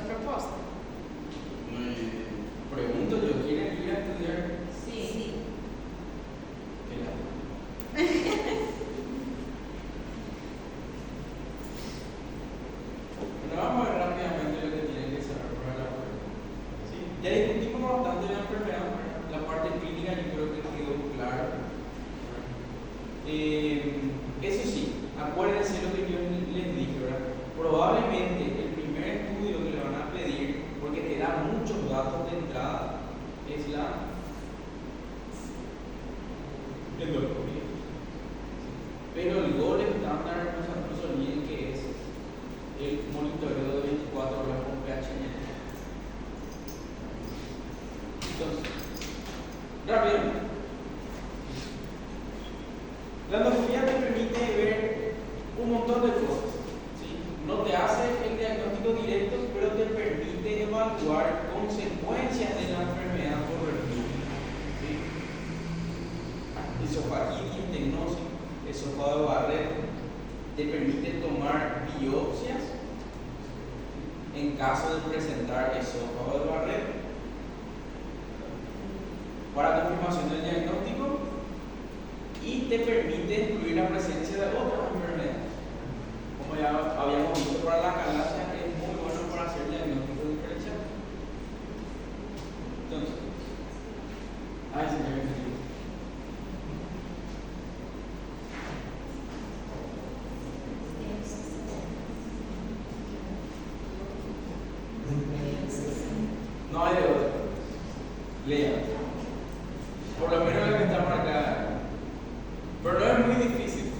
proposta? Pregunto yo, ¿quieren ir a estudiar? Sí. ¿Qué lado? Bueno, vamos a ver rápidamente lo que tienen que saber para la prueba. ¿Sí? Ya discutimos bastante de la enfermedad, ¿verdad? La parte clínica yo creo que quedó claro. Eso sí, acuérdense lo que yo les dije, ¿verdad? Probablemente el primer estudio que le van a pedir, porque te da muchos datos de entrada, es la endoscopia. Pero el gol estándar, no se olviden que es el monitoreo de 24 horas con pH. Entonces, rápido. La endoscopia te permite ver un montón de cosas. ¿Sí? No te hace el diagnóstico directo, pero te permite evaluar consecuencias de la enfermedad por reflujo. ¿Sí? Esofagitis, estenosis, esófago de Barrett, te permite tomar biopsias en caso de presentar esófago de Barrett para confirmación del diagnóstico y te permite excluir la presencia de otras enfermedades. Como ya habíamos visto para la calasia, es muy bueno para hacer diagnóstico diferencial. Entonces, ay señor, no hay de otro. Lean. Por lo menos la que está marcada. Pero no es muy difícil.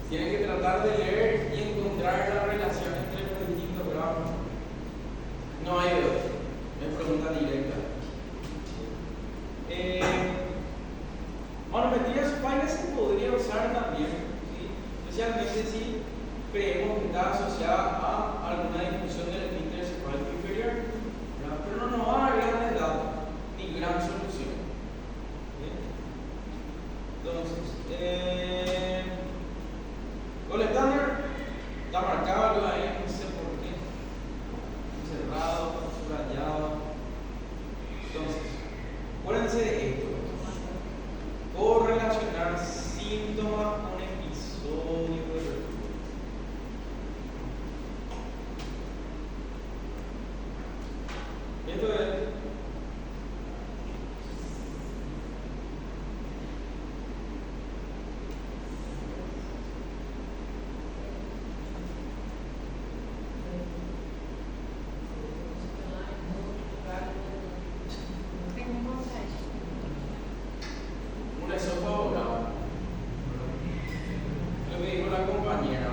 Tienen que tratar de leer y encontrar la relación entre los distintos gramos. No hay de otro. Es pregunta directa. Manometría supina se podría usar también, ¿sí? Especialmente si creemos que está asociada a alguna disfunción del esfínter cefálico inferior, ¿verdad? Pero no nos va a dar grandes datos ni gran solución. ¿Sí? Entonces, gol estándar está marcado ahí, no sé por qué, cerrado, subrayado. Entonces, acuérdense de esto. Correlacionar síntomas con episodios de reflujo. Esto es un esófago grave. Lo que dijo la compañera,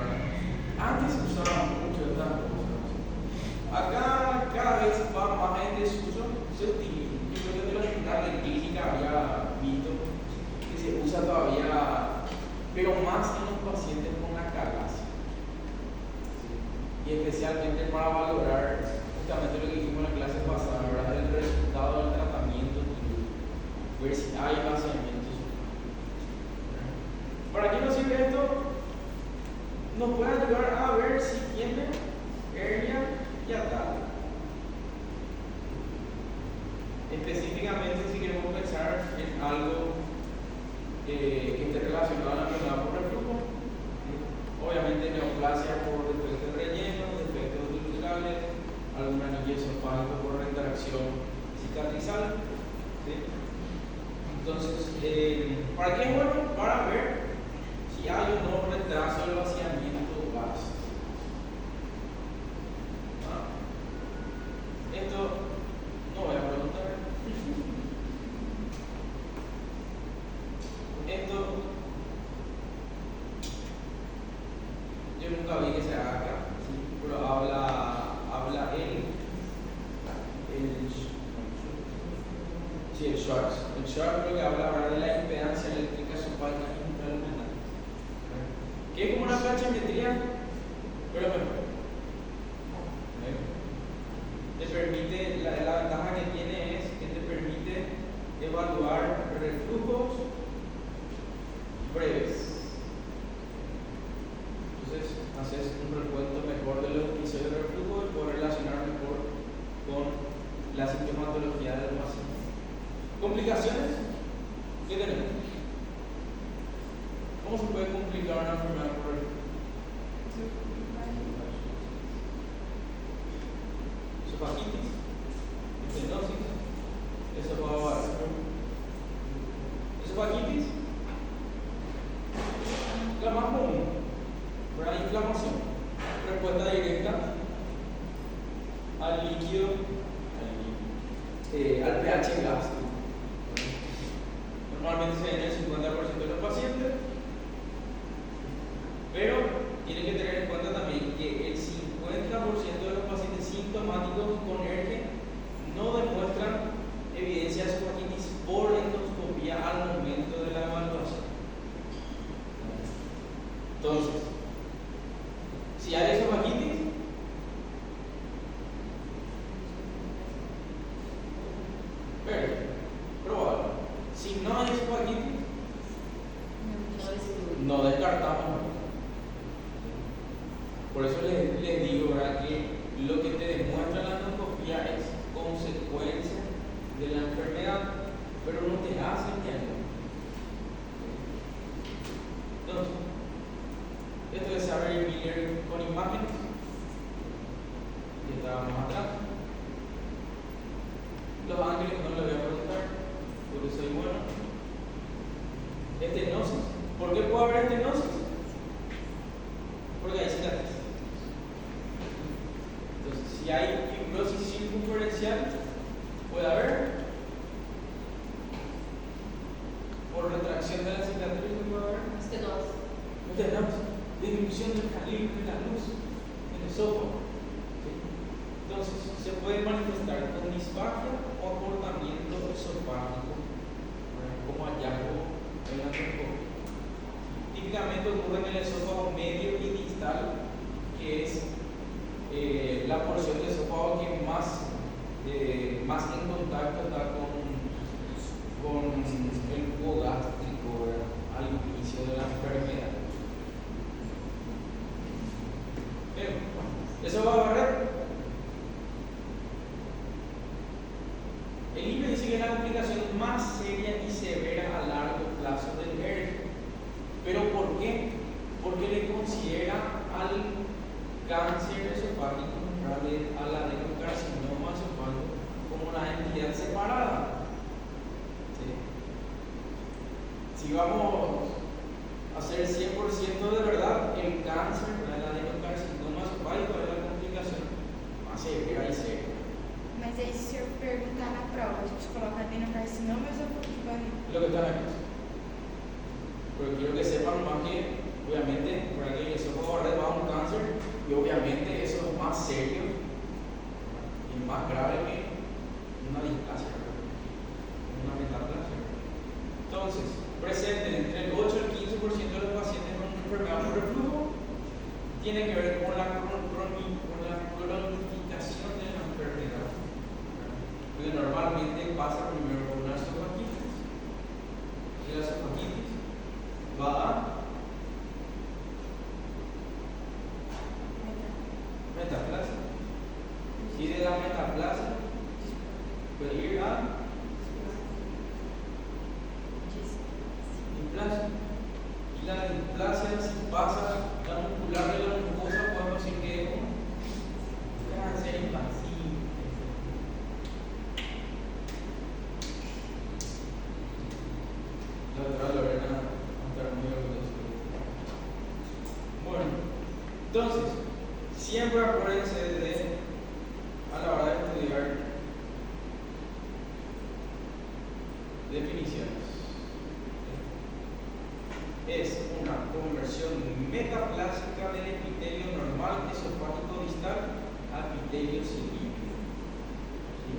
antes se usaban mucho estas cosas. Acá cada vez va más en desuso, se utiliza. Yo creo que de la hospital de clínica había visto que se usa todavía, pero más en los pacientes con la calasia. Y especialmente para valorar justamente lo que dijimos en la clase pasada, ¿verdad? El resultado del tratamiento quirúrgico, ver si hay vaciamientos. ¿Para qué nos sirve esto? Nos puede ayudar a ver si tiene hernia y ataque. Específicamente si queremos pensar en algo que esté relacionado a la enfermedad por reflujo, obviamente neoplasia por defectos de relleno, defectos estructurales, algún anillo esofágico por retracción cicatrizal. ¿Sí? Entonces, ¿para qué es bueno? Para ver si hay o no retraso del vaciamiento gástrico. Esto no voy a preguntar. Esto yo nunca vi que se haga acá, ¿sí? Pero habla el Schwartz. El Schwartz lo que habla de la impedancia eléctrica esofágica intraluminal, que es como una planchometría, pero mejor. Te permite, la ventaja que tiene es que te permite evaluar reflujos breves. Entonces, haces un recuento mejor de los episodios de reflujo y puedes relacionar mejor ¿Complicaciones? ¿Qué tenemos? ¿Cómo se puede complicar una enfermedad por el esofagitis, estenosis, esofagitis, la más común, ¿verdad? Inflamación, respuesta directa al líquido, al pH gástrico. Normalmente se ve en el 50% de los pacientes, pero tienen que tener en cuenta también que el 50% de los pacientes sintomáticos con ERGE no demuestran evidencia de esofagitis por endoscopía al momento de la evaluación. Entonces, si hay esofagitis, probable. Si no hay esofagitis, no descartamos. Por eso les digo, ¿verdad?, que lo que te demuestra la endoscopía es consecuencia de la enfermedad, pero no te hace el diagnóstico. Entonces, esto es saber Miller con imágenes, que estaba más atrás. Los ángeles no les voy a preguntar, porque soy bueno. Estenosis. ¿Por qué puede haber estenosis? Porque hay cicatriz. Entonces, si hay fibrosis circunferencial, puede haber. Por retracción de la cicatriz, puede haber. Estenosis. Disminución del calibre de la luz en el esófago. Entonces, se puede manifestar con disfagia o acortamiento esofágico, como hallazgo en la endoscopia. Típicamente ocurre en el esófago medio y distal, que es la porción del esófago que más en contacto está con el cubo gástrico, al inicio de la enfermedad. Bien, eso va a barrer. El INPE dice que es la complicación más seria y severa a largo plazo del ERGE. ¿Pero por qué? Porque le considera al cáncer esofágico, al adenocarcinoma esofágico, como una entidad separada. ¿Sí? Si vamos a hacer 100% de verdad, el cáncer, el adenocarcinoma esofágico es la complicación más severa y seria. Mas aí, se eu perguntar na prova, a gente coloca adenocarcinoma ou esofagite? Lo que están aquí. Pero quiero que sepan más que, obviamente, para que el esófago va a un cáncer, y obviamente eso es más serio y más grave que una displasia, una metaplasia. Entonces, presente entre el 8 y el 15% de los pacientes con enfermedad por reflujo tiene que ver con la cronificación de la enfermedad. Porque normalmente pasa primero por una esofagitis, y la esofagitis va a metaplasia, y de la metaplasia puede ir a displasia, y la displasia, si pasa la muscular de la mucosa, podemos decir que es un cáncer invasivo. La doctora Lorena va a estar muy orgullosa. Bueno, entonces, siempre acuérdense a la hora de estudiar definiciones. Es una conversión metaplásica del epitelio normal esofágico distal a epitelio cilíndrico. ¿Sí?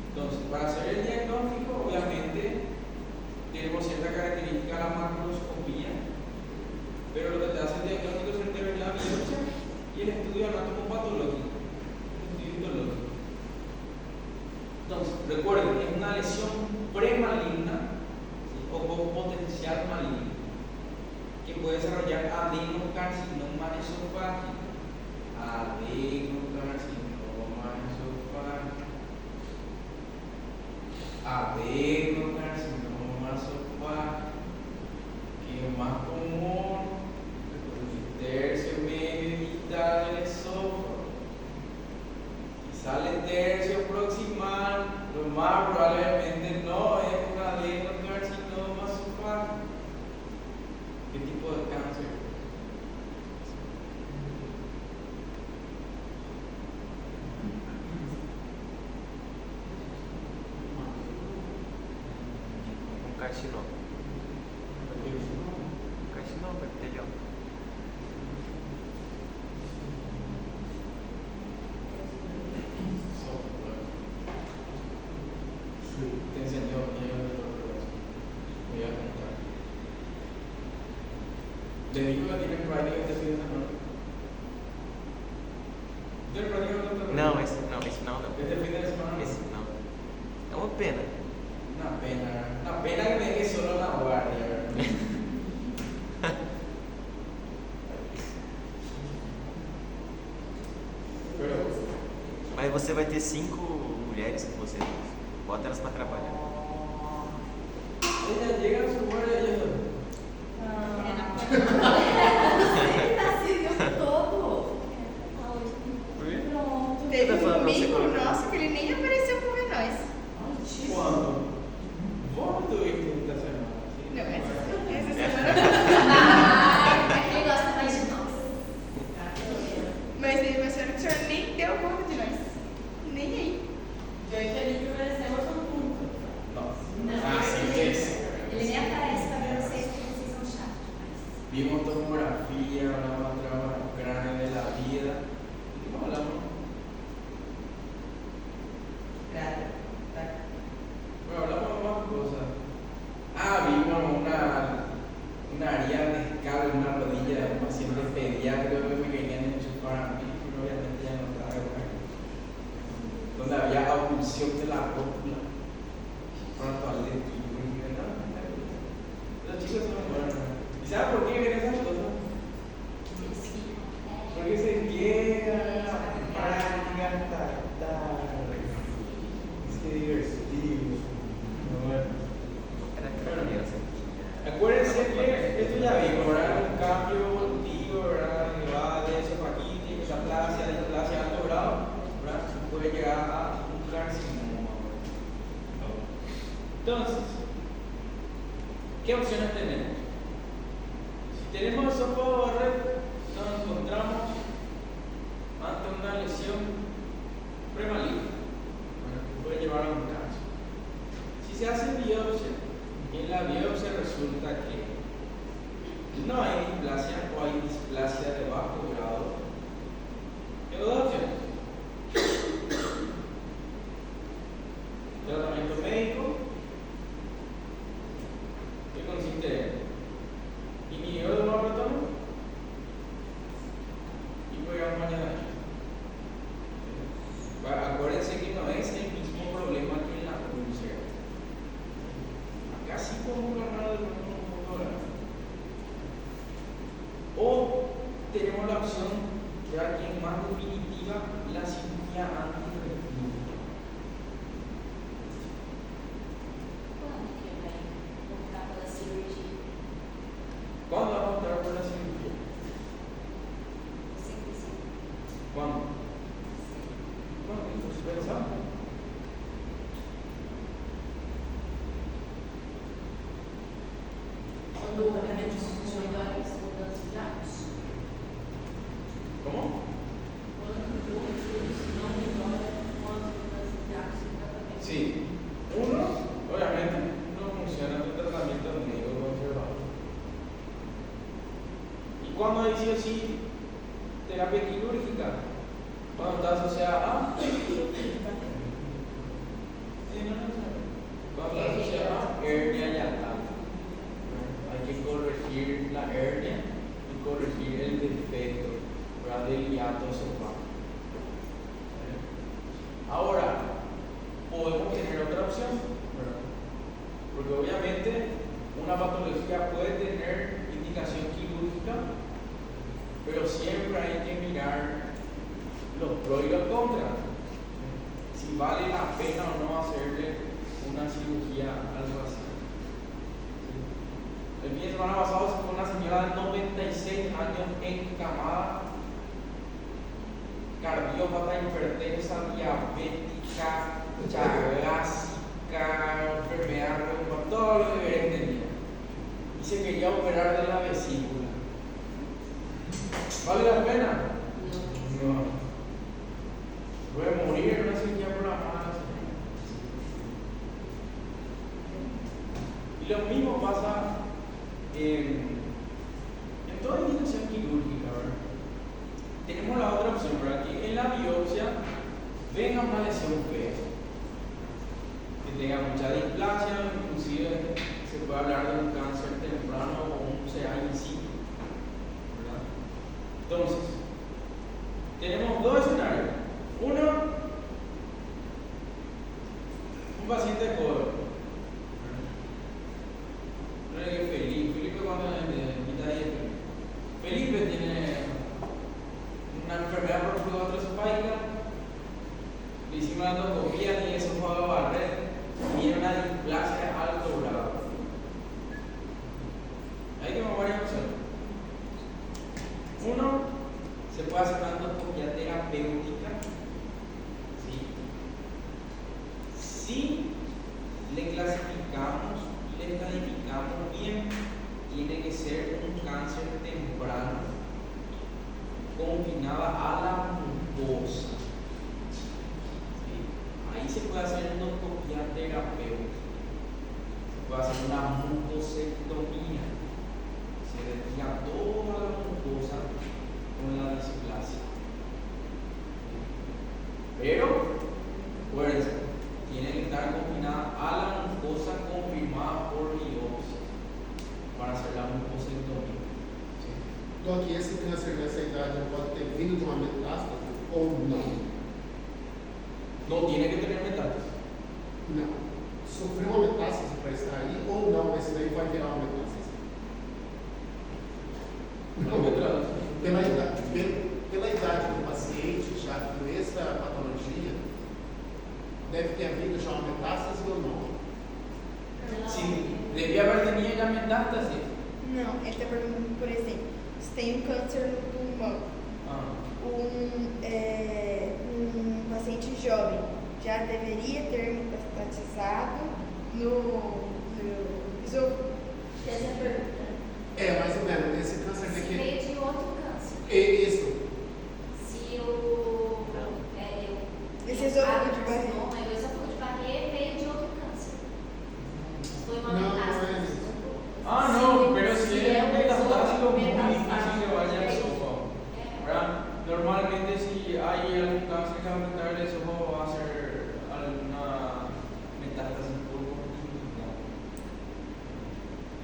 Entonces, para hacer el diagnóstico, obviamente, tenemos cierta característica la macroscopía, pero lo que te hace el diagnóstico certero es la biopsia y el estudio anatomopatológico, el estudio histológico. Entonces, recuerden, es una lesión premaligna, ¿sí?, o con potencial maligno, que puede desarrollar adenocarcinoma esofágico. Adenocarcinoma esofágico. sale tercio proximal, lo más probablemente no es un adenocarcinoma esofágico. ¿Qué tipo de cáncer? Un carcinoma. Un carcinoma epitelial. Te enseñó voy a contar. Le digo que tiene práctica este fin de semana. ¿Tiene práctica este fin de semana? Não, esse não. Este fin de semana. Esse não. É uma pena. Una pena que me deje solo la guardia. Pero, Mas você vai ter 5 mulheres que você bota elas pra trabalhar. ella llega a su guardia y ella Ele tá assim o tempo todo. Por quê? Pronto. Teve Tá um falando pra você domingo colocar. nosso que ele nem apareceu pra ver nós. ¿cuándo? ¿Vos estuviste esta semana? Não, essa semana. Ele gosta mais de nós. Mas ele vai ser que o senhor nem deu conta de nós. Nem aí. Eu e Felipe oferecemos um ponto. No. Así es. Ele nem aparece pra ver vocês porque vocês são chatos demais. Vimos tomografía, hablamos de trauma cráneo de la vida. ¿Y cómo hablamos? Bueno, hablamos de más cosas. Vimos una herida discal en una rodilla de un paciente pediátrico que me querían enchufar a mí, pero obviamente ya no estaba ahí. Donde había abulsión de la rótula. Para toalete y los chicos son buenos. ¿Y sabes por qué ven esas cosas? Porque se quedan la práctica hasta tarde. Es divertido. Bueno. Era criança. Acuérdense que esto ya vimos, ¿verdad? Un cambio evolutivo, ¿verdad? Que va de esofagitis, metaplasia, displasia a alto grado, ¿verdad? Puede llegar a un carcinoma. Entonces, ¿qué opciones tenemos? Si tenemos esófago barrero, nos encontramos ante una lesión premaligna, que puede llevar a un cáncer. Si se hace biopsia, y en la biopsia resulta que no hay displasia o hay displasia de bajo grado, tengo dos opciones. Tratamiento médico, que consiste en inhibidor de mapatón y programa mañana. Acuérdense que no es el mismo problema que en la úlcera. Acá sí podemos ganar el motor. O tenemos la opción, ya que es más definitiva, la cirugía antirreflujo. Quando que vai voltar pela cirurgia? ¿Cuándo vamos a entrar por la cirugía? Sempre sim. ¿Cuándo? ¿Cuándo? ¿Pensamos? Quando o tratamento funciona melhor, as mudanças de hábitos. ¿Cómo? Quando o fluxo não melhora com as mudanças de hábitos do tratamento. Sí. Uno, obviamente, no funciona tu tratamiento médico conservador. ¿Y cuándo hay sí o sí terapia quirúrgica? Cuando está asociada a cuando está asociada a hernia yatal. Hay que corregir la hernia y corregir el defecto, ¿verdad?, del hiato esofágico. Ahora, podemos tener otra opción, ¿verdad? Porque obviamente una patología puede tener indicación quirúrgica, pero siempre hay que mirar los pros y los contras. Si vale la pena o no hacerle una cirugía al paciente. El fin de semana pasado se fue una señora de 96 años encamada, cardiópata, hipertensa, diabética. Y lo mismo pasa en toda institución quirúrgica, ¿verdad? Tenemos la otra opción, ¿verdad? Que en la biopsia venga una lesión fea, que tenga mucha displasia, inclusive se puede hablar de un cáncer temprano o un CA in situ, ¿verdad? Entonces, tenemos dos escenarios. Uno, un paciente joven. Felipe cuando mitad de Felipe tiene una enfermedad broncogastroscópica, le hicimos una endoscopía y eso fue a barrer y tiene una displasia de alto grado. Ahí tenemos varias opciones. Uno, se puede hacer una endoscopía terapéutica. Si le clasificamos y le estadificamos bien, tiene que ser un cáncer temprano confinada a la mucosa. ¿Sí? Ahí se puede hacer endoscopía terapéutica. Se puede hacer una mucosectomía. Se retira toda la mucosa con la displasia. Pero, acuérdense, tiene que estar confinada a la mucosa confirmada por biopsia para hacer la mucosectomía. ¿Sí? Então, aqui esse câncer nessa idade pode ter vindo de uma metástase ou não? No tiene que tener metástasis. Não. Sofreu uma metástase para estar aí ou não? Esse daí vai virar uma metástase? No metástasis. Pela idade do paciente, já com essa patologia, deve ter havido já uma metástase ou não? Sí, debía haber tenido ya metástasis. Não, ele está perguntando, por exemplo, se tem um câncer no pulmão, um paciente jovem já deveria ter metastatizado no esôfago. Essa é a pergunta. É, mais ou menos. Esse câncer Se daqui. veio de outro câncer. É isso. Se o. Esse esôfago de barriga. O esôfago de barriga veio de outro câncer. Foi uma Não, metástase. não é isso. No, pero si Si es es metastásico, muy metastásico, difícil que vaya al es- esófago. ¿Verdad? Normalmente, si hay algún cáncer que va a afectar el esófago, va a ser alguna metástasis por continuidad.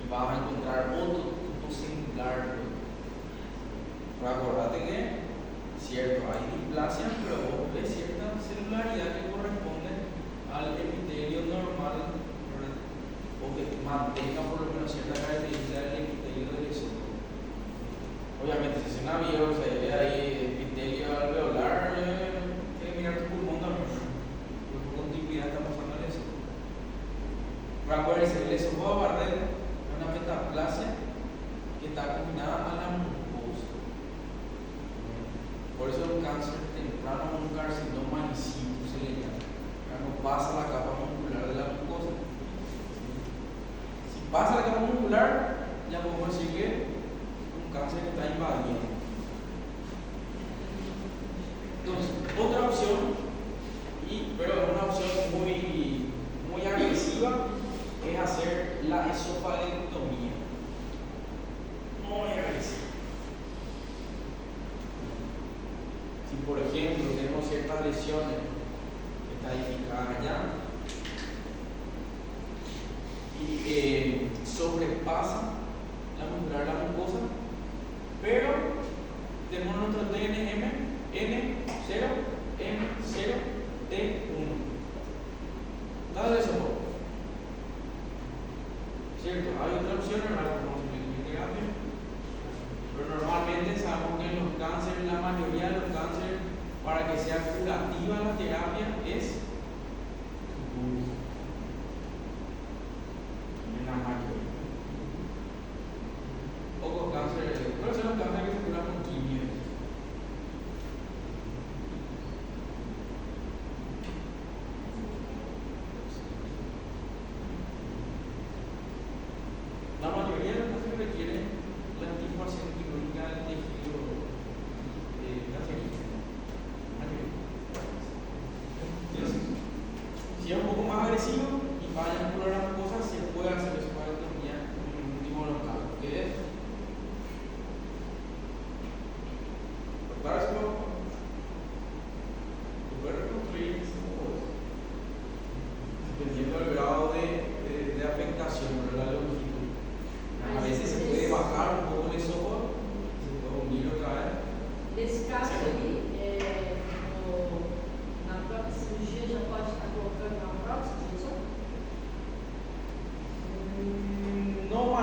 Y vas a encontrar otro tipo singular. Pero acordate que, cierto, hay displasia, pero vos ves cierta celularidad que corresponde al epitelio normal, ¿verdad? O que mantenga por lo menos cierta característica del epitelio del esófago. Obviamente, si es una biopsia y ve ahí epitelio alveolar, tiene que mirar tu pulmón también, porque por continuidad está pasando el esófago. Pero acuérdense, el esófago barrero es una metaplasia que está combinada a la mucosa. Por eso es un cáncer temprano, un carcinoma in situ se le llama. Ya no pasa la capa muscular de la mucosa. Si pasa la capa muscular, ya podemos decir que un cáncer que está invadiendo. Entonces, otra opción, pero es una opción muy agresiva, es hacer la esofalectomía. Muy agresiva. Si por ejemplo tenemos ciertas lesiones estadificadas allá y sobrepasa la muscular de la mucosa, pero tenemos nuestro TNM N0, M0, T1. Dale eso. ¿Cierto? Hay otras opciones, ¿verdad? Como terapia. Pero normalmente sabemos que en los cánceres, la mayoría de los cánceres, para que sea curativa la terapia es en la mayoría. Pocos cánceres, pero son los cánceres que se curan con quimio. La mayoría de los cánceres requieren la anticoagulación quirúrgica del tejido cancerígeno. Si es un poco más agresivo y vayan a explorar las cosas, se puede hacer eso para el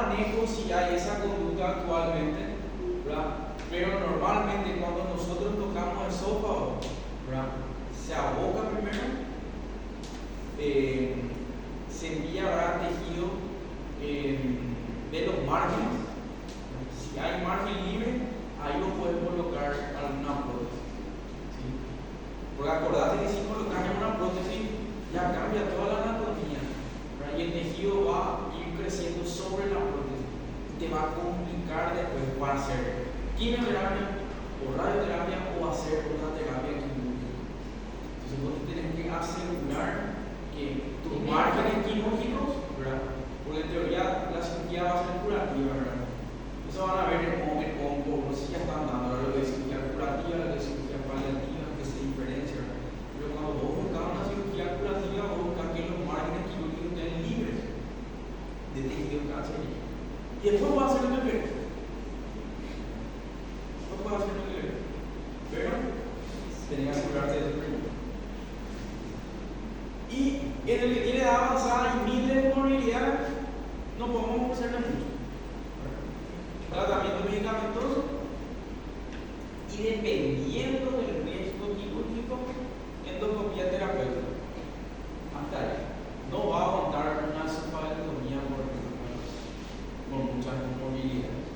desmanejo si hay esa conducta actualmente, ¿verdad? Pero normalmente cuando nosotros tocamos el esófago, ¿verdad? Se aboca primero, se envía, ¿verdad?, tejido de los márgenes. Si hay margen libre, ahí lo puedes colocar alguna prótesis, ¿sí? Porque acordate que si colocas en una prótesis ya cambia toda la anatomía, ¿verdad? Y el tejido va a ir creciendo sobre la prótesis y te va a complicar después para hacer quimioterapia o radioterapia o hacer una terapia quirúrgica. Entonces vos tienes que asegurar que tus márgenes quirúrgicos, ¿verdad? Porque en teoría la cirugía va a ser curativa, ¿verdad? Eso van a ver en onco, no sé si ya están dando ahora lo de cirugía curativa, lo de cirugía paliativa, que se diferencia, ¿verdad? Pero cuando vos buscas una cirugía curativa, vos buscas que los márgenes quirúrgicos estén libres de tejido cancerígeno. Y después vas a hacer lo que querés. Después vas a hacer lo que querés. Pero tenés que asegurarte de eso primero. Y en el que tiene edad avanzada y miles de comorbilidades, no podemos ofrecerle mucho. Tratamiento medicamentoso y dependiendo del riesgo quirúrgico, endoscopía terapéutica. Hasta ahí. No va a aguantar una esofagotomía por muchas comorbilidades.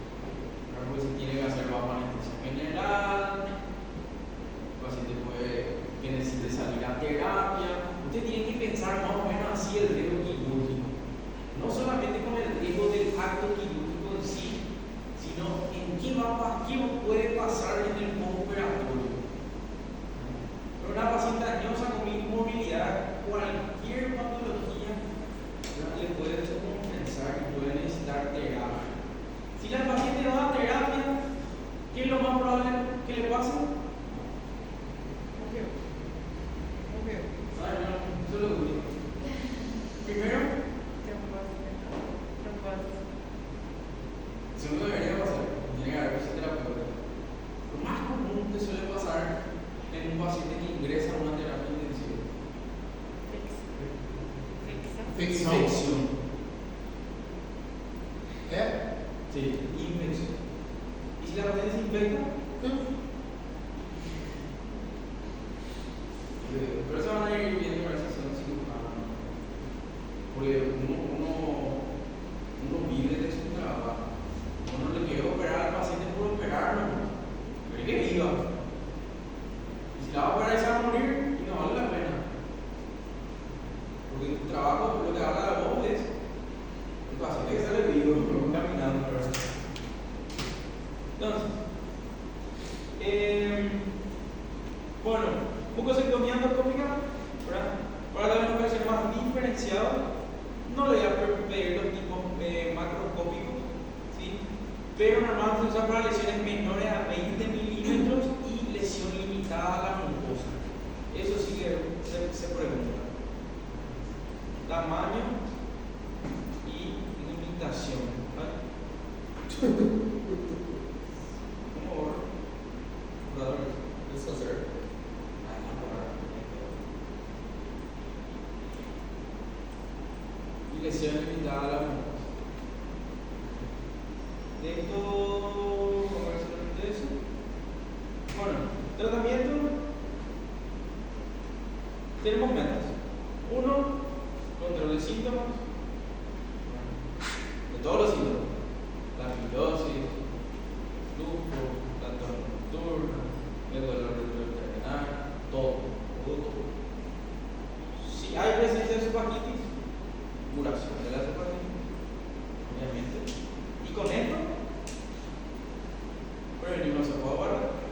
Porque se tiene que hacer bajo anestesia general, el paciente puede que necesite salir a terapia. Usted tiene que pensar más o menos así el riesgo quirúrgico. No solamente con el riesgo del acto quirúrgico en sí, sino en qué puede pasar en el postoperatorio. Pero una paciente dañosa con movilidad, cualquier patología le puede descompensar y puede necesitar terapia. Si la paciente va a terapia, ¿qué es lo más probable que le pase? Eso es lo único. Primero, segundo debería pasar, tiene que haber fisioterapeuta. Lo más común que suele pasar en un paciente que ingresa a una terapia intensiva. Infección. É? Sí, infección. ¿Y si la paciente se infecta? Pero eso van a ir viendo para si son cirujanos. Porque uno vive de su trabajo. Uno le quiere operar al paciente por operarlo. Pero que viva. Y si la va a operar y se va a morir, y no vale la pena. Porque tu trabajo, lo que habla de vos es el paciente que sale vivo, caminando. Entonces, bueno, bucosectomía endoscópica, ¿verdad? Para las operaciones más diferenciadas, no le voy a pedir los tipos macroscópicos, ¿sí? Pero normalmente se usa para lesiones menores a 20 milímetros y lesión limitada a la mucosa. Eso sí que se pregunta. Tamaño y limitación, ¿vale? ¿Cómo va? Isso fazer. Y lesión limitada a la mucosa. De esto, conversación de eso. Bueno, tratamiento. Tenemos metas. Uno, control de síntomas. De todos los síntomas. La fibrosis, lupus, la tos nocturna, el dolor retroesternal, todo. Si hay presencia de esofagititis, curación de la esofagititis, obviamente. Y con esto, prevenir una esofagótica.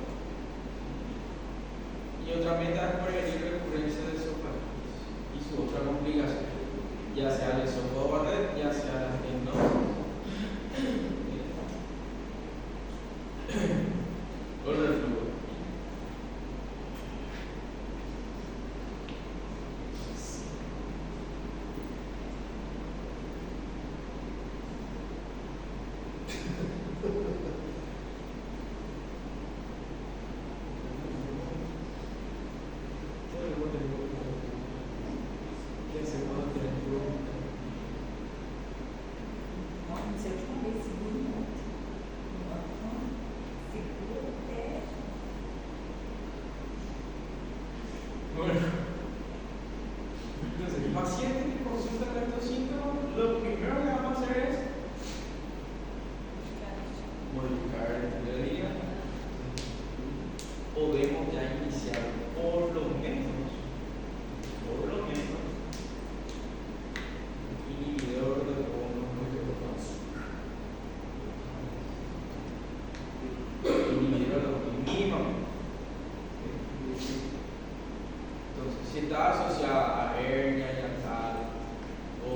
Y otra meta es prevenir recurrencia de esofagititis y su otra complicación, ya sea el esofagótica, ya sea la estenosis o el reflujo. paciente que consulta con estos síntomas, lo primero que vamos a hacer es modificar el estilo de vida. Podemos ya iniciar por lo menos, inhibidor de hormonas. Inhibidor de mínimamente. Entonces, si está asociada a hernia hiatal, o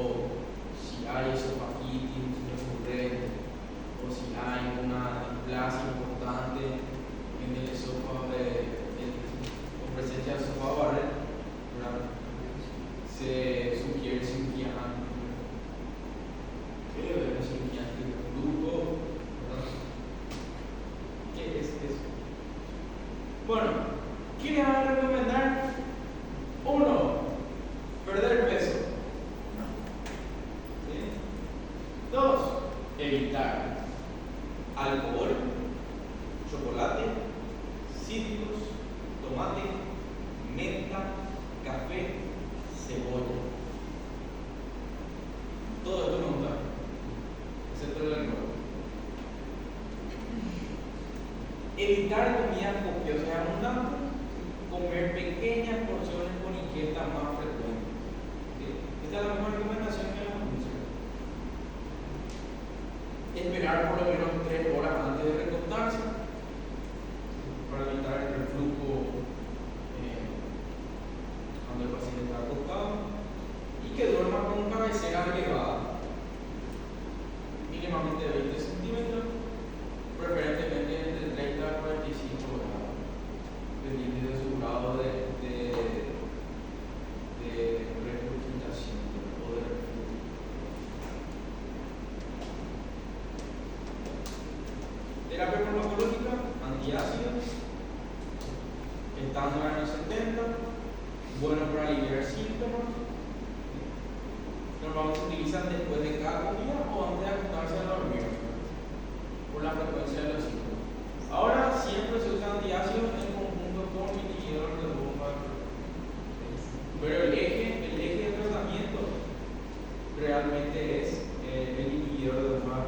si hay esofagitis recurrente, o si hay una displasia importante en el esófago con presencia de esófago barrel, se sugiere cirugía antirreflujo. ¿Qué es eso? Bueno, ¿qué le van a recomendar? 1. Perder peso. ¿Sí? 2. Evitar alcohol, chocolate, cítricos, tomate, menta, café, cebolla. Todo esto no está, excepto el alcohol. Evitar comidas copiosas y abundantes. Comer pequeñas porciones con ingesta más frecuente. ¿Sí? Esta es la mejor recomendación que nos funciona. Esperar por lo menos 3 horas antes de recostarse para evitar el reflujo cuando el paciente está acostado, y que duerma con cabecera elevada, mínimamente 20 centímetros, preferentemente entre 30 a 45 grados, dependiendo de su grado de regurgitación o de reflujo. Terapia farmacológica, antiácidos, estándar en los 70, bueno para aliviar síntomas. Normalmente se utilizan después de cada comida o antes de acostarse a dormir, por la frecuencia de los síntomas. Ahora siempre se usa antiácidos en conjunto con inhibidor de bomba. Pero el eje de tratamiento realmente es el inhibidor de bomba,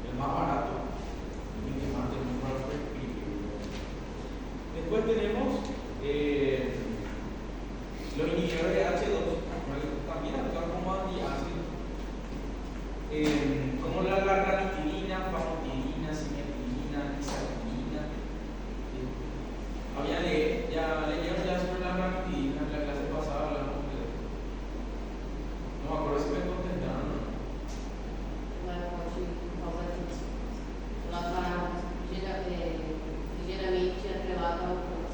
el más barato, y el que más tenemos para prescribir. Después tenemos los inhibidores de H2, también actúan como antiácidos, como la ranitidina, famotidina, cimetidina, isartanina. Ya leíamos ya sobre la ranitidina en la clase pasada, hablamos de eso. No me acuerdo si me contestaron o no. Ligeiramente atrelada ao corpo.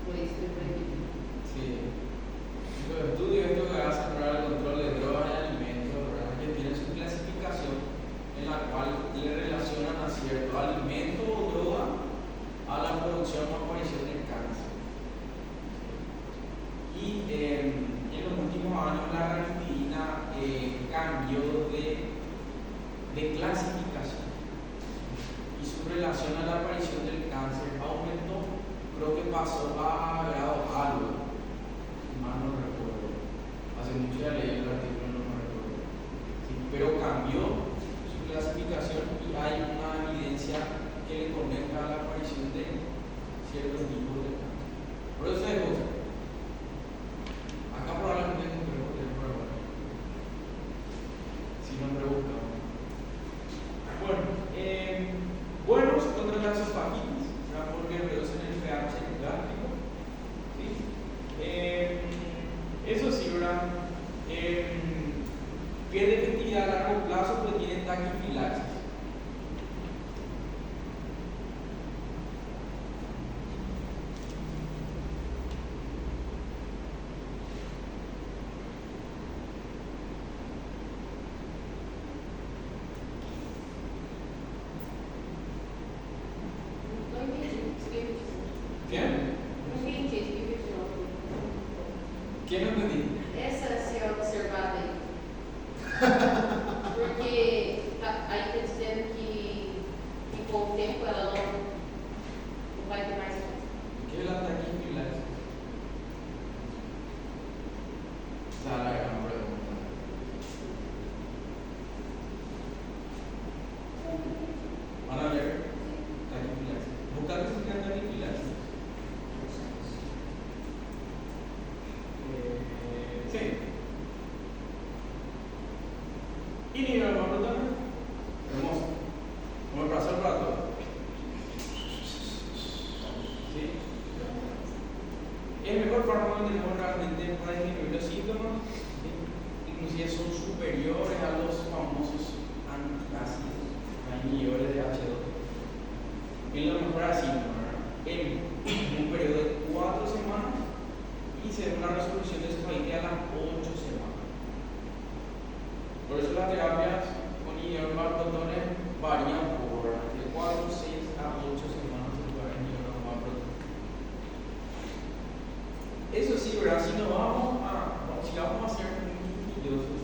Por isso que eu proibido. Sí. Los estudios estos que hacen para el control de drogas y alimentos, ¿verdad?, que tienen su clasificación en la cual le relacionan a cierto alimento o droga a la producción o aparición del cáncer. Y en los últimos años la ranitidina cambió de clasificación y su relación a la aparición del cáncer aumentó. Creo que pasó a grado algo, más no recuerdo. Hace mucho ya leí el artículo, no me recuerdo. Sí, pero cambió su clasificación y hay una evidencia que le conecta a la aparición de ciertos tipos de cáncer. Por eso hay cosas. Acá probablemente no pregunten por ahora. Si no preguntan. Bueno, buenos contra la esofagitis, porque reducen el pH gástrico. ¿Sí? Eso sí, ¿verdad? Pierde efectividad a largo plazo porque tiene taquifilaxis. Não entendi. Explica de novo. ¿Qué? Não entendi. Explica de novo. ¿Qué no entendí? Essa se observada aí. Porque aí está dizendo que com o tempo ela não vai ter mais. ¿Qué es la taquifilaxis? fármacos que tenemos realmente para disminuir los síntomas, ¿sí? Inclusive son superiores a los famosos antiácidos, inhibidores de H2. En lo mejor síntomas, en un periodo de 4 semanas y se da una resolución de cefalea a las 8 semanas. Por eso las terapias con inhibidores valprotones varían por de 4, 6 a 8 semanas en lugar de inhibidores valprotones. Eso sí, ¿verdad? Si vamos a ser muy quisquillosos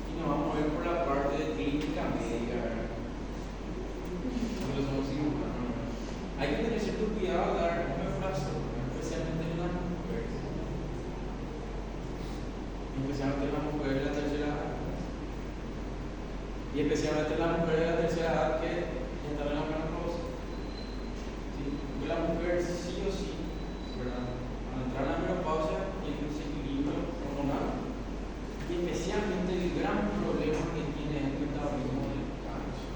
y nos vamos a ver por la parte de clínica médica, ¿verdad? No somos cirujanos, ¿verdad? Hay que tener cierto cuidado al dar omeprazol, especialmente en las mujeres. Especialmente en las mujeres de la tercera edad. Y especialmente en las mujeres de la tercera edad que ya están en la menopausia. ¿Sí? Porque la mujer sí o sí, ¿verdad? Al entrar en la menopausia tiene un desequilibrio hormonal y especialmente el gran problema que tiene es el metabolismo del cáncer.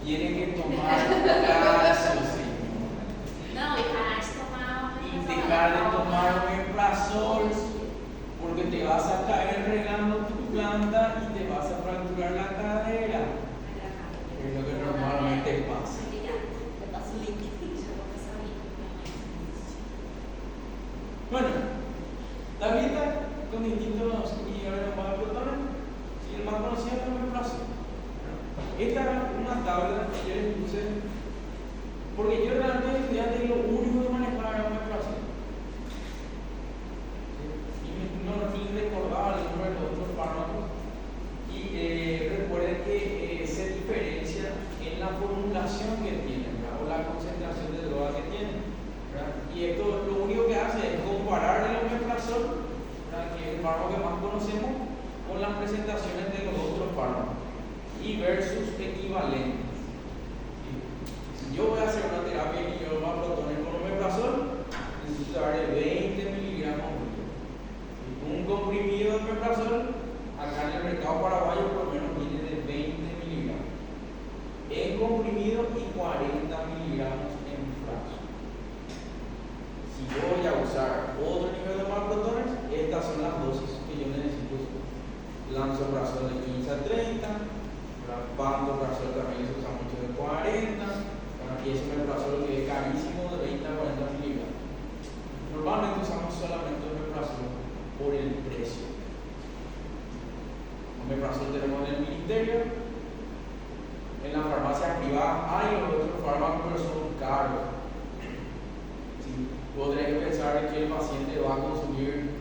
Tiene que tomar casos, señor. Não, e parar de tomar Y dejar de tomar omeprazol porque te vas a caer regando tu planta y te vas a fracturar la cadera. Es lo que normalmente pasa. Bueno, tablita con distintos inhibidores valprotones. Si el más conocido es el omeprazol. Esta es una tabla que yo les puse porque yo realmente estudiante y lo único que manejaba era omeprazol. Y no recordaba el nombre de los otros fármacos. Y recuerden que se diferencia en la formulación que tienen, ¿verdad? O la concentración de droga que tienen, ¿verdad? Y esto lo único que hace es comparar el omeprazol, ¿verdad? Que es el fármaco que más conocemos, con las presentaciones de los otros fármacos y ver sus equivalentes. ¿Sí? Si yo voy a hacer una terapia de inhibidor valprotones con omeprazol, necesito darle 20 miligramos. Un comprimido de omeprazol acá en el mercado paraguayo por lo menos viene de 20 miligramos en comprimido y 40 miligramos en frasco. Si yo voy a usar otro nivel de valprotones, estas son las dosis que yo necesito usar. Lansoprazol de 15 a 30, pantoprazol también se usa mucho de 40, y ese omeprazol que es carísimo de 20 a 40 miligramos. Normalmente usamos solamente omeprazol por el precio. Omeprazol tenemos en el ministerio, en la farmacia privada hay los otros fármacos, pero son caros. ¿Sí? Podría pensar que el paciente va a consumir,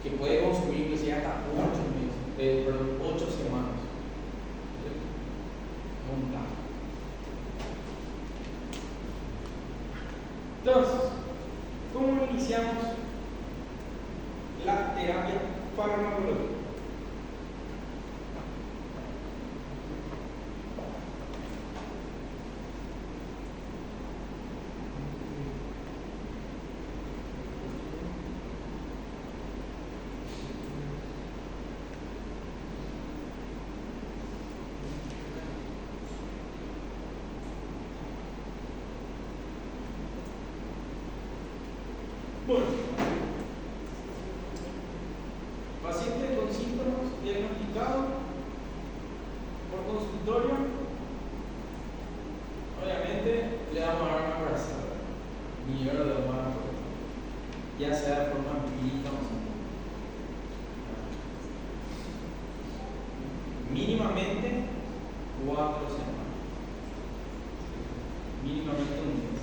que puede consumir inclusive hasta 8 semanas. Un gasto. Entonces, ¿cómo iniciamos la terapia farmacológica? Bueno, paciente con síntomas diagnosticados por consultorio, obviamente le damos a dar una abrazada, ni yo le damos a dar, ya sea de forma empírica o no. Mínimamente 4 semanas, mínimamente un mes.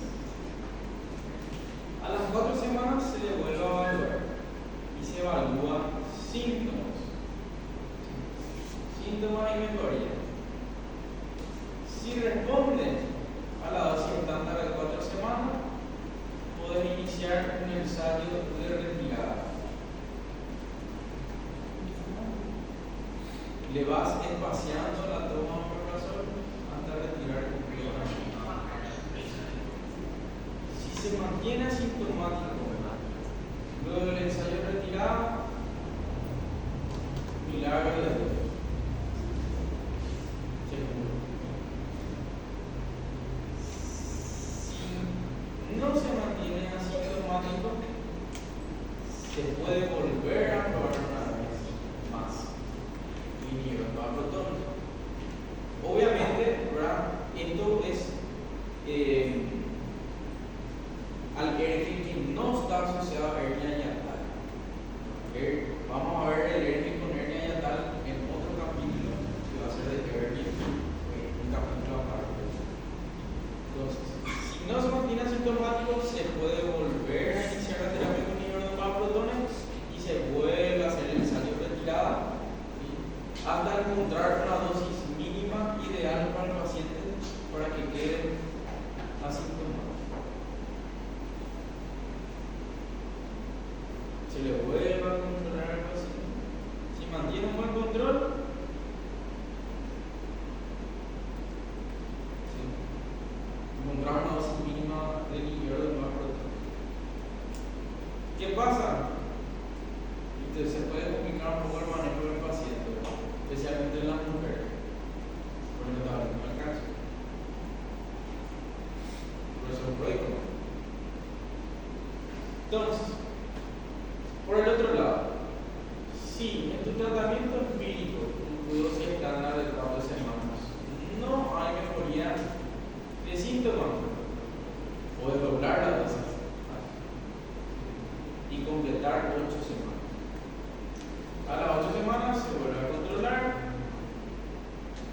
A las 4 semanas se le vuelve a evaluar y se evalúa síntomas y mejoría. Si responden a la dosis estándar de 4 semanas, puedes iniciar un ensayo de retirada. Le vas espaciando la toma de omeprazol hasta retirar completamente. Si se mantiene asintomático luego del ensayo de retirada, milagro de Dios. Seguro. Si no se se puede volver a probar una vez más vinieron más protones. Obviamente, ¿verdad? Esto es al ERG que no está asociado a hernia hiatal. Vamos a ver el ERG con hernia hiatal en otro capítulo que va a ser de hernia, un capítulo aparte. Entonces, si no se mantiene asintomático, se puede volver a iniciar la terapia con hidrógeno más protones y se vuelve a hacer el ensayo de retirada, ¿sí? Hasta encontrar una dosis mínima ideal para el paciente para que quede asintomático. Se le vuelve a controlar al paciente. Si mantiene un buen control, ¿sí? Encontrar una dosis mínima de hidrógeno más protones. ¿Qué pasa? Se puede complicar un poco el manejo del paciente, especialmente en las mujeres, por el metabolismo del cáncer. Por eso es proico. Entonces, por el otro lado, si en tu tratamiento empírico, con dosis estándar de 4 semanas, no hay mejoría de síntomas, puedes doblar la dosis y completar 8 semanas. A las 8 semanas se vuelve a controlar.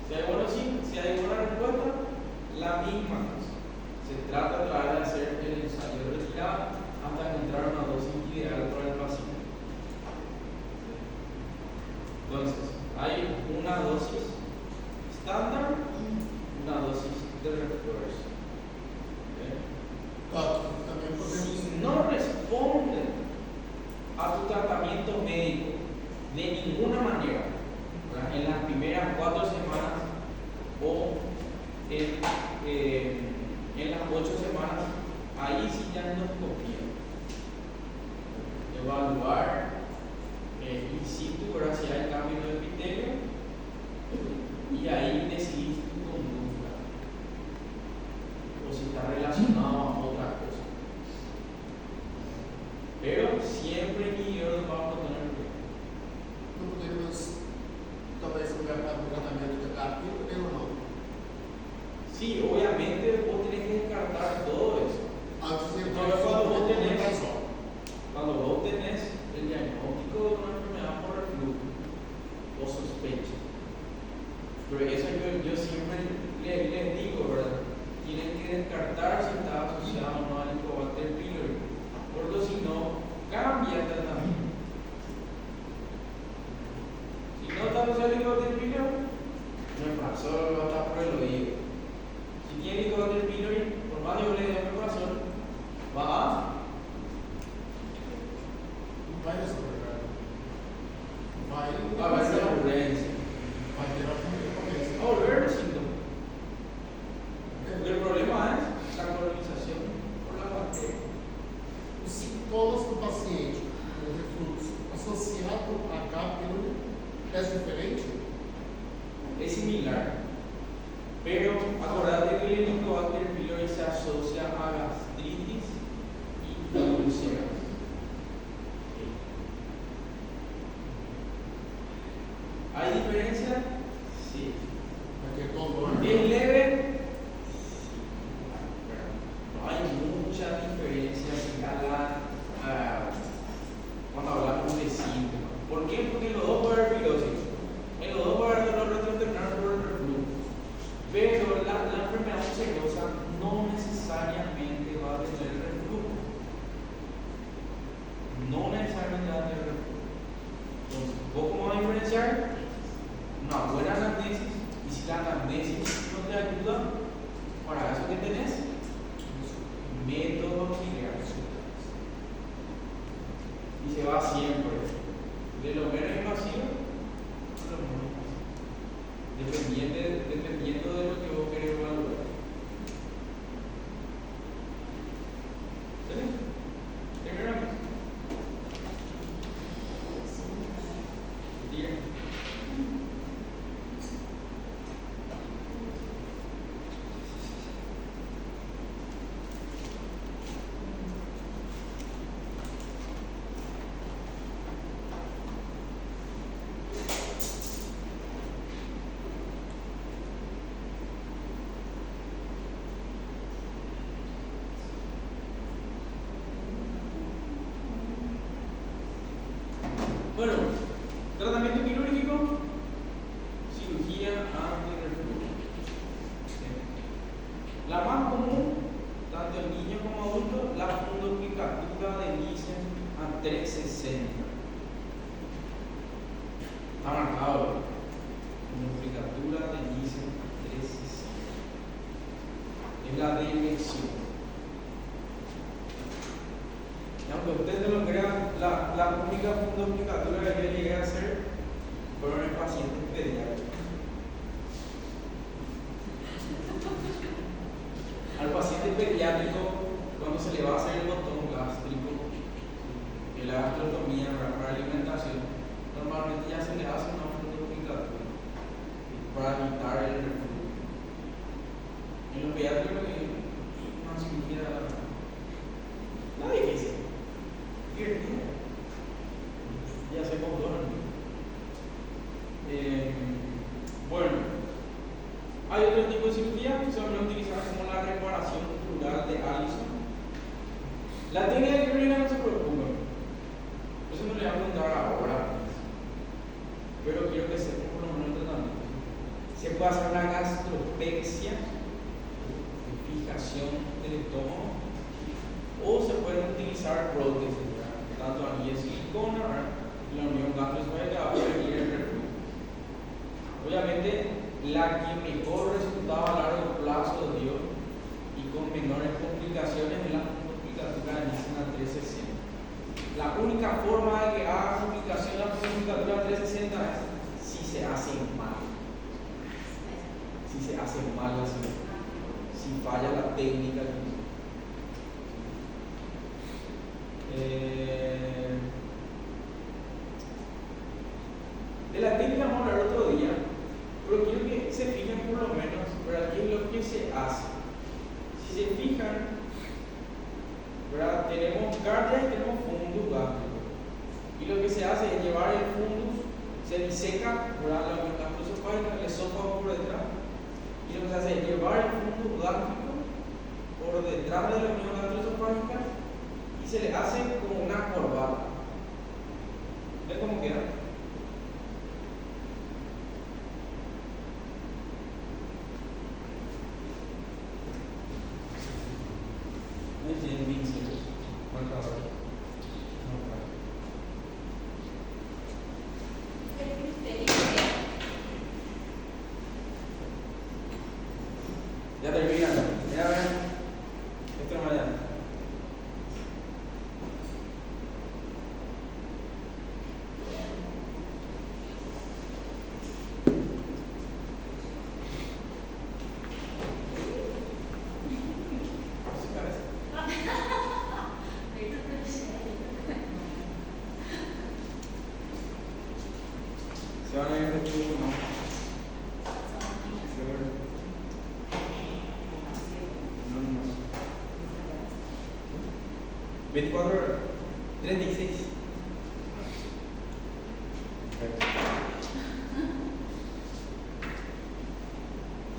Si hay buena respuesta, la misma cosa. Se trata otra vez de hacer el ensayo de retirada hasta encontrar una dosis ideal para el paciente. Entonces, hay una dosis estándar y una dosis de refuerzo. También podemos. Si no responde a tu tratamiento médico de ninguna manera, ¿verdad? En las primeras 4 semanas o en las 8 semanas, ahí sí ya endoscopía. Evaluar in situ, ¿verdad? Si hay cambio de epitelio, y ahí decidir tu conducta o si está relacionado a otra cosa. Pero siempre mi hidrógeno va a tener Não podemos, talvez, lugar para o tratamento de terapia ou não? Sí, obviamente vos tenés que descartar todo eso. Antes de Entonces, só. cuando vos tenés el diagnóstico de una enfermedad por reflujo o sospecha, pero eso yo siempre les digo, ¿verdad? Tienen que descartar si está asociado o no al Helicobacter pylori, porque si no, cambia el tratamiento. Si no está asociado al Helicobacter pylori, no es más, solo va a estar por el oído. Si tiene Helicobacter pylori, por más que yo le dé información, va a Vai resolver. Vai. haber recurrencia, Vai ter a recompensa. a volver los síntomas. Porque el problema es la colonización por la bacteria. Os sintomas do paciente com refluxo associado a H. pylori é diferente? Es similar, pero acordate que el Helicobacter pylori se asocia a gastritis y úlceras. ¿Hay diferencia? Sí. Vai ter dolor. ¿Es leve? No hay mucha diferencia cuando hablamos de síntomas. ¿Por qué? Porque en los dos puede haber pirosis, en los dos puede haber dolor retrointestinal por el reflujo. Pero la enfermedad ulcerosa no necesariamente va a tener reflujo. No necesariamente va a tener reflujo. Entonces, ¿vos cómo vas a diferenciar? Una buena anamnesis, y si la anamnesis no te ayuda, para eso que tenés, método auxiliar. Y se va siempre de lo menos invasivo a lo más invasivo, dependiendo de lo que vos querés evaluar. ¿Sí? Terminamos. Diga. Aunque ustedes no lo crean, la única fundoplicatura que yo llegué a hacer fueron en pacientes pediátricos. Al paciente pediátrico, cuando se le va a hacer el botón gástrico, la gastrotomía para alimentación, normalmente ya se le hace una fundoplicatura para evitar el reflujo. En los pediátricos lo que es una cirugía no difícil. Ya se controlan. Bueno, hay otro tipo de cirugía que se van a utilizar como la reparación plural de Allison. La técnica de clínica no se preocupen, eso no le voy a preguntar ahora, pero quiero que sepan por lo menos el tratamiento. Se puede hacer una gastropexia, fijación del estómago, o se pueden utilizar prótesis, tanto anillos de silicona, la unión gastroesofágica va a prevenir el reflujo. Obviamente, la que mejor resultado a largo plazo dio y con menores complicaciones es la fundoplicatura de Nissen 360. La única forma de que haga complicación la fundoplicatura 360 es si se hace mal. Si se hace mal la cirugía, si falla la técnica. De la técnica vamos a hablar otro día, pero quiero que se fijen por lo menos para qué es lo que se hace. Si se fijan, ¿verdad? Tenemos cardia y tenemos fundus gástrico. Y lo que se hace es llevar el fundus, se diseca, ¿verdad? La unión gastroesofágica, el esófago por detrás. Y lo que se hace es llevar el fundus gástrico por detrás de la unión gastroesofágica y se le hace como una corbata. ¿Ven cómo queda? No tienen vínculos, marcadores. Ya terminando. Ya ven. Esto es mañana. Se van a ir de turno, ¿no? No. 24 horas. 36.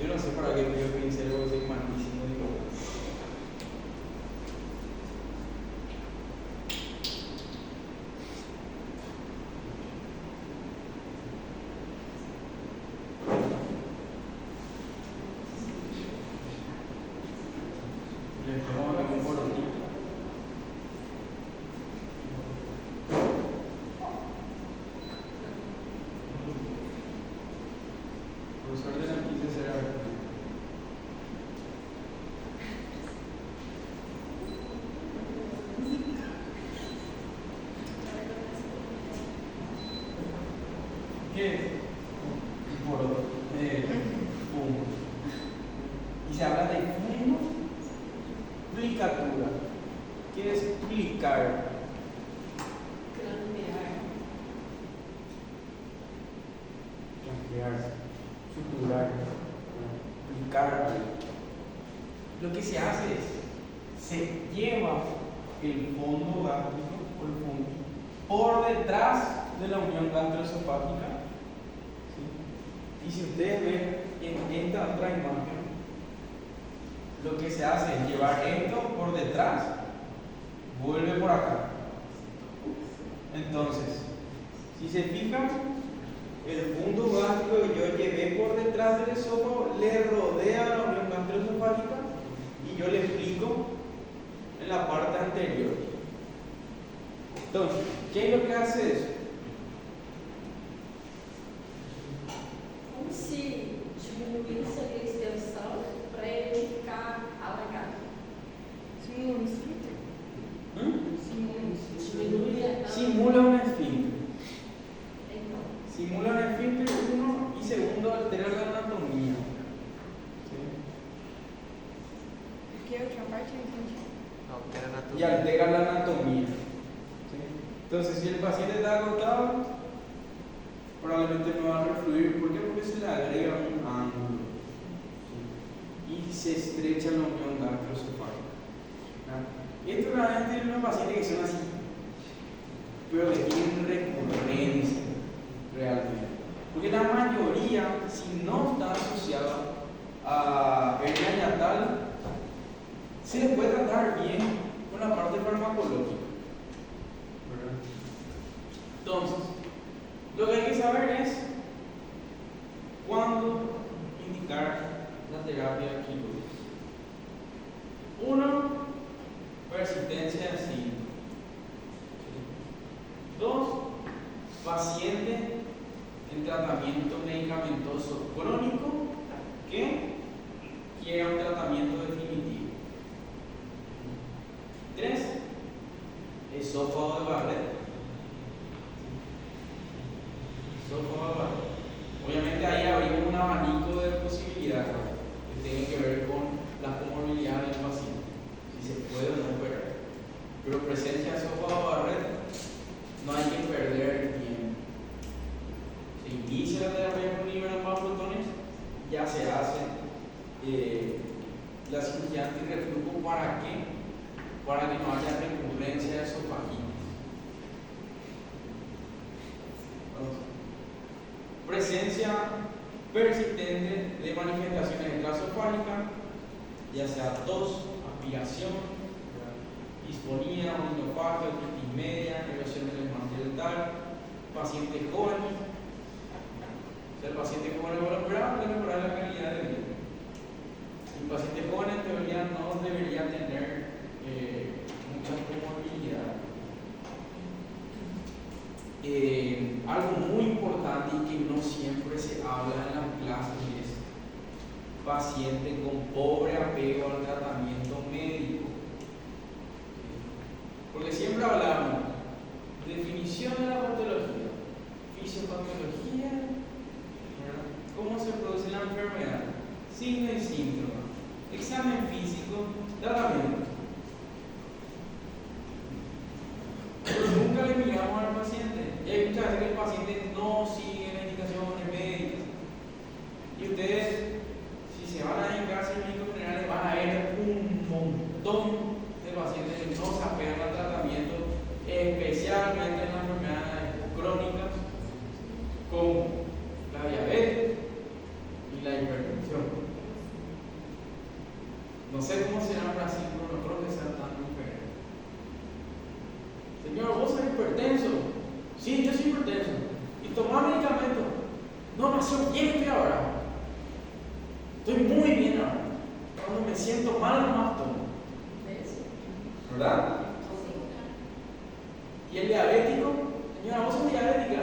Yo no sé para qué yo piense luego soy malísimo de cosas. Les pongo aquí un cortito. Profesor de la 15 será. ¿Qué es? Fumo. Y se habla de fumo. Explicatura. Quiere explicar. Ampliarse, suturar, explicar. Lo que se hace es, se lleva el fondo gástrico o el fondo por detrás de la unión gastroesofágica. ¿Sí? Y si ustedes ven en esta otra imagen, lo que se hace es llevar esto por detrás, vuelve por acá. Entonces, si se fijan, el fondo gástrico que yo llevé por detrás del esófago le rodea la unión gastroesofágica y yo le explico en la parte anterior. Entonces, ¿qué es lo que hace eso? Como se diminuísse a extensão para ele ficar alongado. Simula um esfíncter. Simula integra la anatomía. ¿Sí? Entonces, si el paciente está acostado, probablemente no va a refluir. ¿Por qué? Porque se le agrega un ángulo, ¿sí? Y se estrecha la unión gastroesofágica. Y esto realmente es un paciente que son así, pero que tienen recurrencia realmente. Porque la mayoría, si no está asociada a hernia hiatal, se le puede tratar bien con la parte farmacológica, ¿verdad? Entonces, lo que hay que saber es cuándo indicar la terapia quirúrgica. Uno, persistencia de síntomas. Dos, paciente en tratamiento medicamentoso crónico que quiera un tratamiento definitivo. 3, esófago de Barrett. Esófago de Barrett. Obviamente ahí abrimos un abanico de posibilidades que tienen que ver con las comorbilidades del paciente, si se puede o no operar. Pero presencia de esófago de Barrett, no hay que perder tiempo. Se inicia la terapia con nivelombaflotones, ya se hace la cirugía antirreflujo. ¿Para qué? Para que no haya recurrencia de esofagitis. Presencia persistente de manifestaciones gastroesofágicas, ya sea tos, aspiración, disfonía, odinofagia, otitis media, erosión del esmalte dental, pacientes jóvenes. O sea, el paciente joven va a operar, debe mejorar la calidad de vida. El paciente joven en teoría no debería tener muchas comorbilidades. Algo muy importante y que no siempre se habla en las clases es paciente con pobre apego al tratamiento médico. Porque siempre hablamos definición de la patología, fisiopatología, ¿verdad? Cómo se produce la enfermedad, signos y síntomas, examen físico, tratamiento. Pero nunca le miramos al paciente. Y hay muchas veces que el paciente no sigue las indicaciones médicas. Y ustedes, si se van a dedicar a ser médicos generales, van a ver un montón de pacientes que no se apegan al tratamiento, especialmente en las enfermedades crónicas como la diabetes y la hipertensión. No sé cómo será en Brasil, pero no creo que sea tan diferente. Señor, ¿vos sos hipertenso? Sí, yo soy hipertenso. ¿Y tomar medicamentos? No, nació bien estoy ahora. Estoy muy bien ahora. Cuando me siento mal, nomás tomo. ¿Verdad? ¿Y el diabético? Señora, vos sos diabética.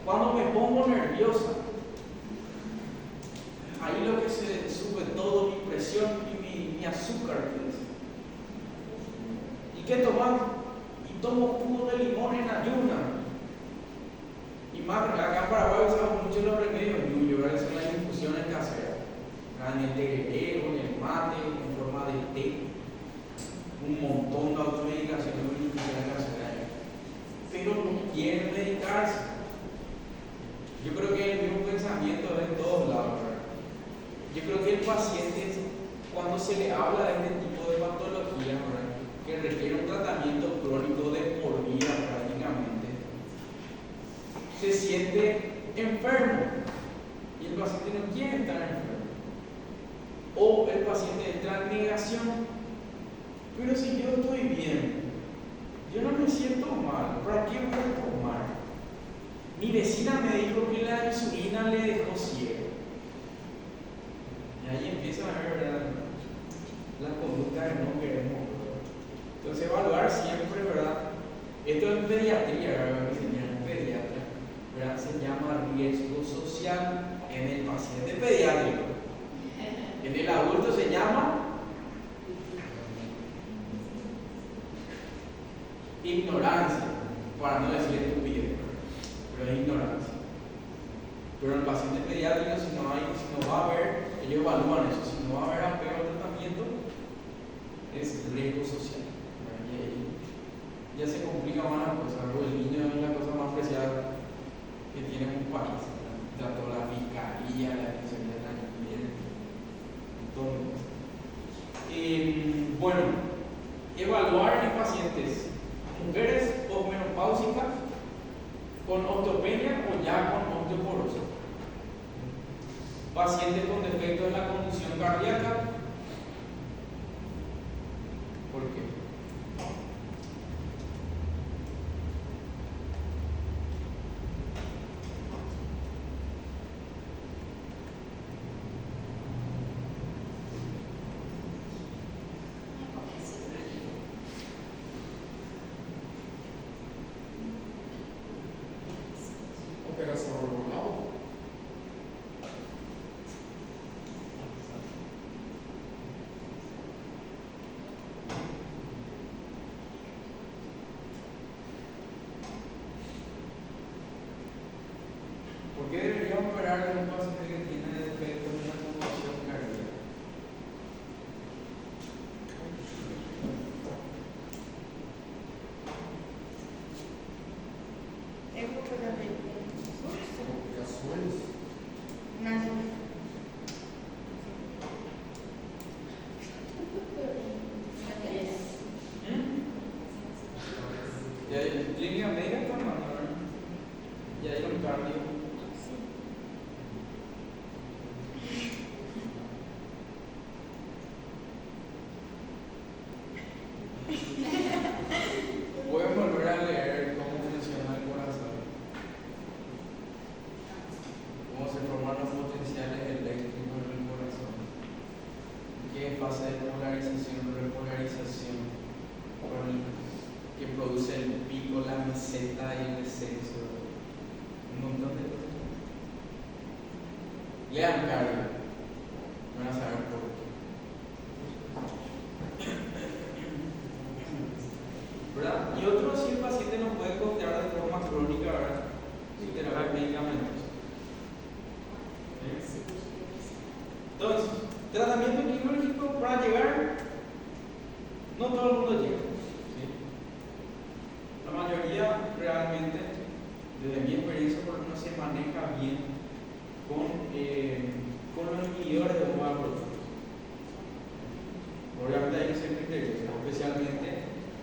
Cuando me pongo nerviosa, ahí lo que se sube todo, mi presión y mi azúcar. ¿Y qué tomar? Y tomo jugo de limón en ayuna. Y más, acá en Paraguay usamos mucho los remedios yuyo, ¿verdad? Son las infusiones caseras. En el teguerero, en el mate, en forma de té. Un montón de automedicaciones y infusiones caseras. Pero no quieren medicarse. Yo creo que el mismo pensamiento es de todos lados, ¿verdad? Yo creo que el paciente, cuando se le habla de este tipo de patología, ¿verdad?, que requiere un tratamiento crónico de por vida prácticamente, se siente enfermo y el paciente no quiere estar enfermo. O el paciente entra en negación. Pero si yo estoy bien, yo no me siento mal, ¿para qué voy a tomar? Mi vecina me dijo que la insulina le dejó ciego. Y ahí empieza a ver, ¿verdad?, las conductas que no queremos. Entonces, evaluar siempre, ¿verdad? Esto en pediatría, ¿verdad? Que se llama pediatra, ¿verdad? Se llama riesgo social en el paciente pediátrico. En el adulto se llama ignorancia, para no decir estupidez, pero es ignorancia. Pero el paciente pediátrico, si no va a haber, ellos evalúan eso, si no va a haber apego al tratamiento, es riesgo social. Y ya se complica más la cosa, porque el niño es la cosa más preciada que tiene un país. Tanto la fiscalía, la Defensoría del Ambiente, todo. Bueno, evaluar en pacientes, mujeres posmenopáusicas con osteopenia o ya con osteoporosis. Pacientes con defectos en la conducción cardíaca. ¿Por qué? Operação hormonal? ¿Por qué deberíamos operar a un paciente que tiene defectos en la conducción cardíaca? Eu vou pegar ele. Complicações? Nada. Y ahí, clínica médica está mal, ¿verdad? Y ahí un cardio. Voy a volver a leer cómo funciona el corazón, cómo se forman los potenciales eléctricos en el corazón, qué fase de polarización, repolarización, que produce el pico, la meseta y el descenso, un montón de cosas. Lean cardio, van a saber por qué. ¿Verdad? Y otro, si el paciente no puede costear de forma crónica, ¿verdad? Sin terapia de medicamentos. Entonces, tratamiento quirúrgico para llegar, no todo el mundo llega. ¿Sí? La mayoría realmente, desde mi experiencia, por lo menos se maneja bien con los inhibidores de bomba de protones. Obviamente hay que ser criteriosos, especialmente,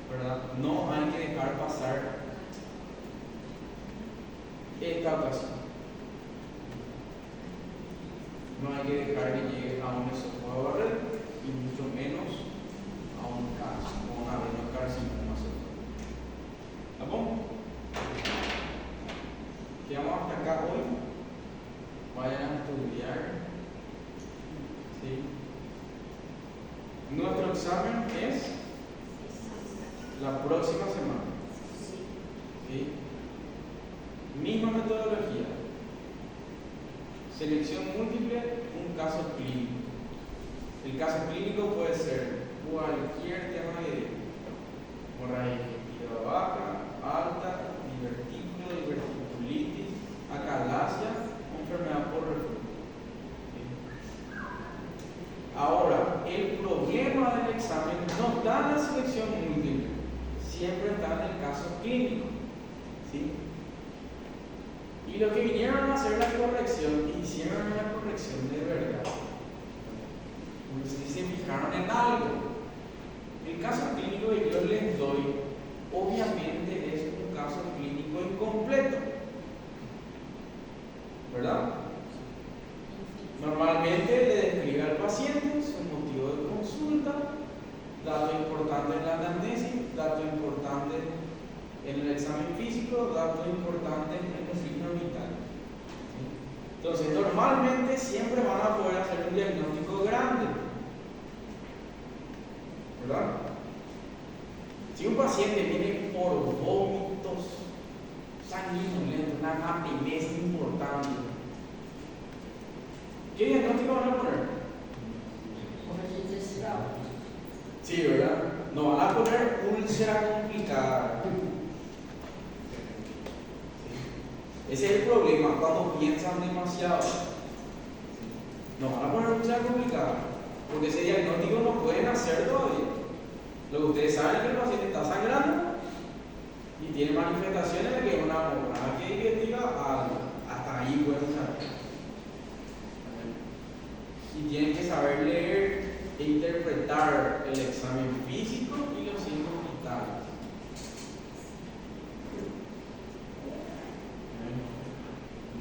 ¿verdad? No hay que dejar pasar esta ocasión. No hay que dejar que llegue a un esófago de barrera y mucho menos a un cáncer o a un adenocarcinoma esofágico. ¿Está bien? Quedamos hasta acá hoy. Vayan a estudiar. ¿Sí? Nuestro examen es la próxima semana. ¿Sí? Misma metodología. Selección múltiple, un caso clínico. El caso clínico puede ser cualquier tema de hemorragia digestiva baja, alta, divertículo, diverticulitis, acalasia, enfermedad por reflujo. Ahora, el problema del examen no está en la selección múltiple, siempre está en el caso clínico. ¿Sí? Y los que vinieron a hacer la corrección, hicieron la corrección de verdad. Porque si se fijaron en algo. El caso clínico que yo les doy, obviamente es un caso clínico incompleto. ¿Verdad? Normalmente le describe al paciente su motivo de consulta, dato importante en la anamnesis, dato importante en el examen físico, dato importante en el signo vital. Entonces, normalmente siempre van a poder hacer un diagnóstico grande. ¿Verdad? Si un paciente viene por vómitos sanguinolentos, una anamnesis importante, ¿qué diagnóstico van a poner? Sí, ¿verdad? No van a poner úlcera complicada. Ese es el problema cuando piensan demasiado. No van a poner úlcera complicada, porque ese diagnóstico no pueden hacer todavía. Lo que ustedes saben es que el paciente está sangrando tiene manifestaciones de que es una morada que diga algo. Hasta ahí pueden saber. Y tienen que saber leer e interpretar el examen físico y los signos vitales.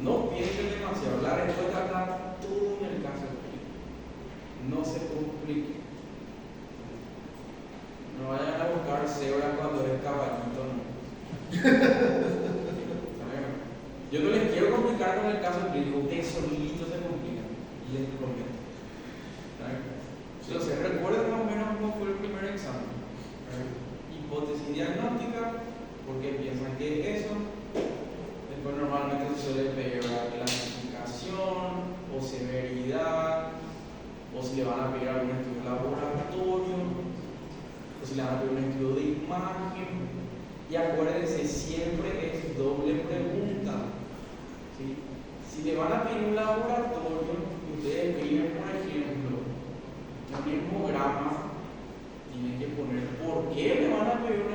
No piensen demasiado, la respuesta está todo en el caso clínico. No se complique. No vayan a buscar cebra cuando es caballito, no. Yo no les quiero complicar con el caso clínico, ustedes solitos se complican. Y les prometo. Entonces, recuerden más o menos cómo fue el primer examen. Hipótesis diagnóstica, porque piensan que es eso. Después normalmente se suele pedir la clasificación o severidad, o si le van a pedir algún estudio de laboratorio, o si le van a pedir un estudio de imagen. Y acuérdense, siempre es doble pregunta. ¿Sí? Si le van a pedir un laboratorio y ustedes escriben, por ejemplo, un hemograma, tienen que poner por qué le van a pedir un